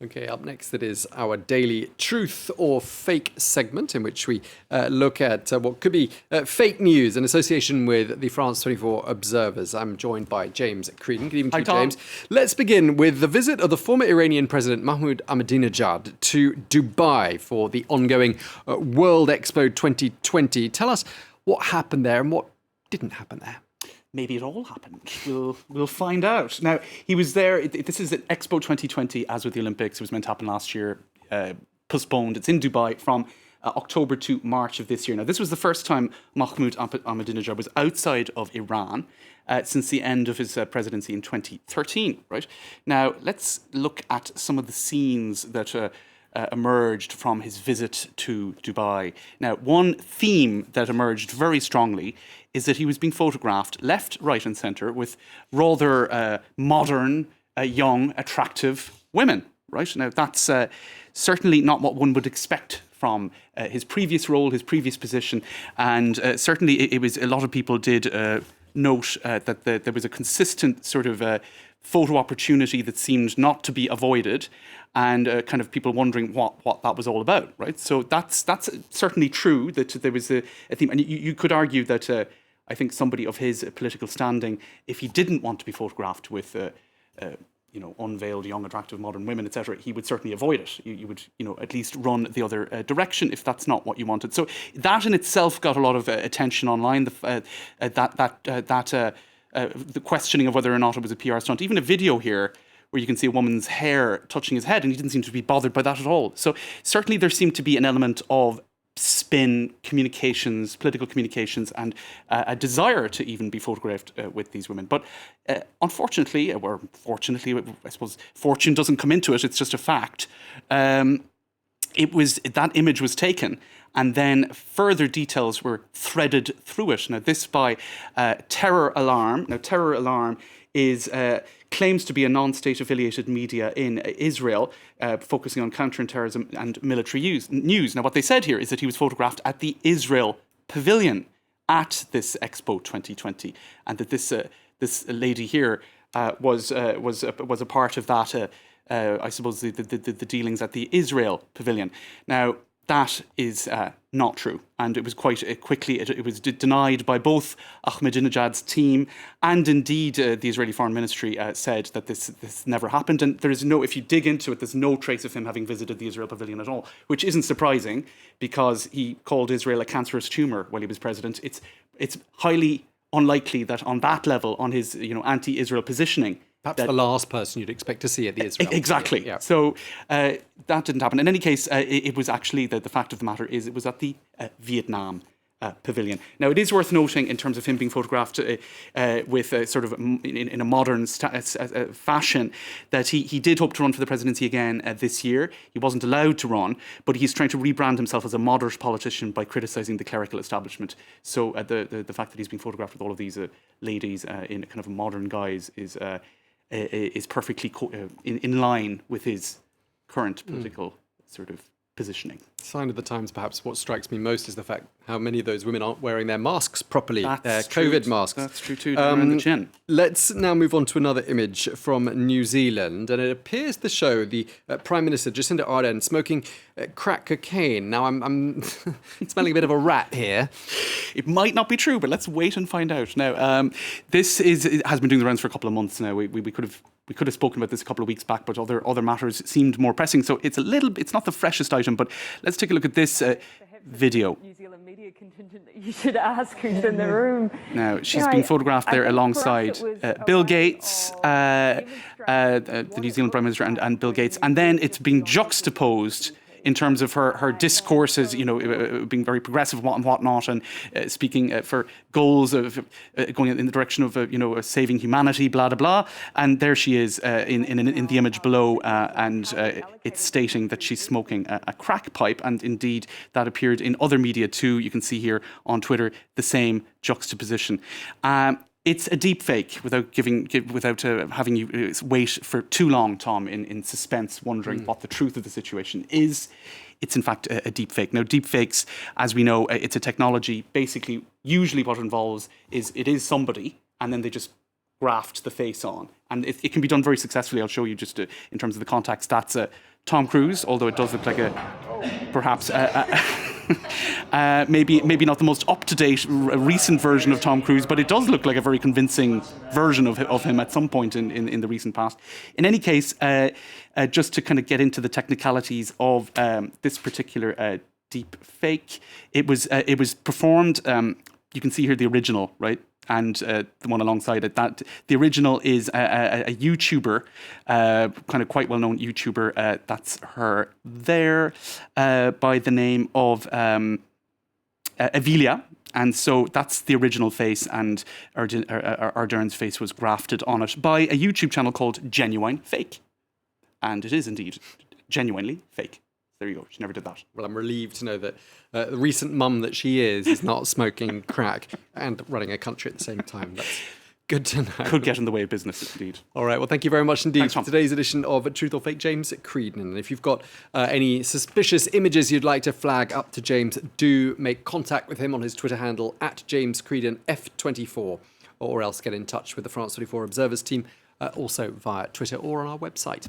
Okay, up next, it is our daily truth or fake segment in which we look at what could be fake news in association with the France 24 observers. I'm joined by James Creedon. Good evening to you, James. Let's begin with the visit of the former Iranian President Mahmoud Ahmadinejad to Dubai for the ongoing World Expo 2020. Tell us what happened there and what didn't happen there. Maybe it all happened. We'll find out. Now, he was there. This is at Expo 2020, as with the Olympics. It was meant to happen last year, postponed. It's in Dubai from October to March of this year. Now, this was the first time Mahmoud Ahmadinejad was outside of Iran since the end of his presidency in 2013, right? Now, let's look at some of the scenes that emerged from his visit to Dubai. Now, one theme that emerged very strongly is that he was being photographed left, right and centre with rather modern, young, attractive women, right? Now, that's certainly not what one would expect from his previous role, his previous position. And certainly it was, a lot of people did note that there was a consistent sort of photo opportunity that seemed not to be avoided, and kind of people wondering what that was all about, right? So that's certainly true that there was a theme, and you could argue that I think somebody of his political standing, if he didn't want to be photographed with unveiled young, attractive, modern women, etc., he would certainly avoid it. You would, at least run the other direction if that's not what you wanted. So that in itself got a lot of attention online. The questioning of whether or not it was a PR stunt. Even a video here where you can see a woman's hair touching his head, and he didn't seem to be bothered by that at all. So certainly there seemed to be an element of spin, communications, political communications, and a desire to even be photographed with these women. But unfortunately, or fortunately, I suppose fortune doesn't come into it, it's just a fact. That image was taken, and then further details were threaded through it. Now, this by Terror Alarm. Now, Terror Alarm is claims to be a non-state affiliated media in Israel, focusing on counterterrorism and military news. Now, what they said here is that he was photographed at the Israel Pavillion at this Expo 2020, and that this lady here was a part of that. I suppose the dealings at the Israel Pavillion. Now, that is not true, and it was quite quickly, it was denied by both Ahmadinejad's team, and indeed the Israeli Foreign Ministry said that this never happened, and there is no, if you dig into it, there's no trace of him having visited the Israel Pavilion at all, which isn't surprising because he called Israel a cancerous tumour while he was president. It's highly unlikely that on that level, on his anti-Israel positioning, perhaps the last person you'd expect to see at the Israel. Exactly. Yeah. So that didn't happen. In any case, it was actually, the fact of the matter is, it was at the Vietnam Pavilion. Now, it is worth noting, in terms of him being photographed with sort of in a modern fashion, that he did hope to run for the presidency again this year. He wasn't allowed to run, but he's trying to rebrand himself as a moderate politician by criticising the clerical establishment. So the fact that he's being photographed with all of these ladies in kind of a modern guise is perfectly in line with his current political sort of positioning. Sign of the times, perhaps. What strikes me most is the fact how many of those women aren't wearing their masks properly, their COVID masks. That's true too, around the chin. Let's now move on to another image from New Zealand, and it appears to show the Prime Minister, Jacinda Ardern, smoking crack cocaine. Now, I'm smelling a bit of a rat here. It might not be true, but let's wait and find out. Now, it has been doing the rounds for a couple of months now. We could have spoken about this a couple of weeks back, but other matters seemed more pressing. So it's not the freshest item, but let's take a look at this video. New Zealand media contingent that you should ask who's in the room. Now, she's being photographed there alongside Bill Gates, the New Zealand Prime Minister, and Bill Gates. And then it's being juxtaposed in terms of her discourses, being very progressive and whatnot, and speaking for goals of going in the direction of saving humanity, blah, blah, blah. And there she is in the image below, and it's stating that she's smoking a crack pipe. And indeed, that appeared in other media too. You can see here on Twitter the same juxtaposition. It's a deep fake without having you wait for too long, Tom, in suspense, wondering what the truth of the situation is. It's in fact a deep fake. Now, deep fakes, as we know, it's a technology. Basically, usually what it involves is it is somebody, and then they just graft the face on. And it can be done very successfully. I'll show you just in terms of the context. That's Tom Cruise, although it does look like perhaps maybe not the most up-to-date recent version of Tom Cruise, but it does look like a very convincing version of him at some point in the recent past. In any case, just to kind of get into the technicalities of this particular deep fake, it was performed. You can see here the original, right? And the one alongside it, that the original is a YouTuber, kind of quite well-known YouTuber. That's her there, by the name of Avilia. And so that's the original face, and Ardern's face was grafted on it by a YouTube channel called Genuine Fake. And it is indeed genuinely fake. There you go. She never did that. Well, I'm relieved to know that the recent mum that she is not smoking crack and running a country at the same time. That's good to know. Could get in the way of business, indeed. All right. Well, thank you very much indeed Thanks, for Tom. today's edition of Truth or Fake. James Creedon. And if you've got any suspicious images you'd like to flag up to James, do make contact with him on his Twitter handle @JamesCreedonF24, or else get in touch with the France 24 Observers team, also via Twitter or on our website.